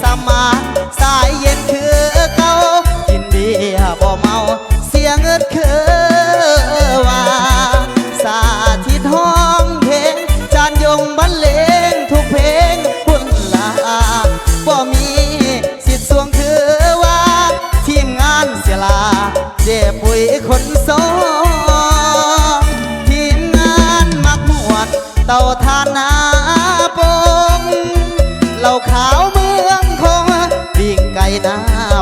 สมานสายเย็นคือเก่ากินเบียร์บ่เมาเสียเงินคือว่าสาธิตห้องเพลงจานยงบรรเลงทุกเพลงพุ่นลาบ่มีสิทธิ์สวงคือว่าทีมงานเสียลาเจ็บปุยคนสองทีมงานมักมวนเต่าทานนาปงเหล่าขาวเมืองคงดิ่งไก่หน้า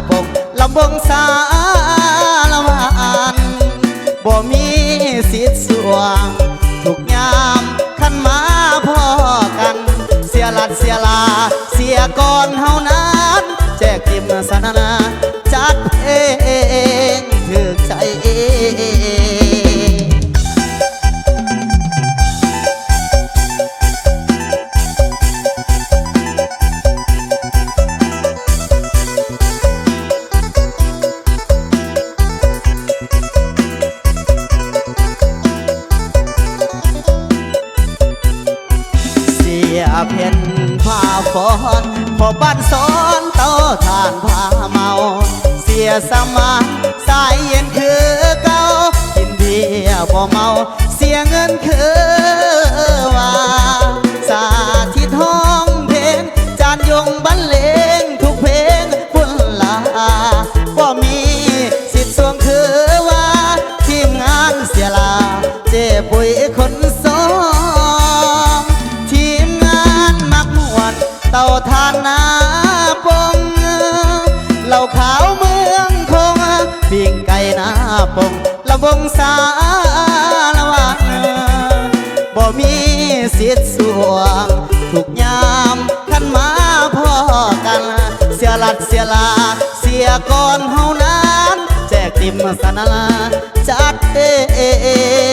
ปงลำบงสาละวานบ่มีสิทธิ์สวงทุกยามขันมาพ่อกันเสียหลัดเสียลาเสียก่อนเฮานั้นแจกทิมสนานาจัดเองถึกใจเองเพียนผ้าฟอนพอบ้านสอนเต้าทานผ้าเมาเสียสมานสายเย็นคือเก่ากินเบียร์บ่เมาเสียเงินคือว่าสาธิตห้องเพลงจานยงบรรเลงทุกเพลงพุ่นลาบ่มีสิทธิ์สวงคือว่าทีมงานเสียลาเจ็บปุยคนสองเต่าทานนาปงเหล่าขาวเมืองคงปิ่งไก่นาปงลำวงสาละวันบ่มีสิทธิ์สวงทุกยามขันมาพ่อกันเสียหลัดเสียลาเสียก่อนเฮานั้นแจกติมสนาจัดเอง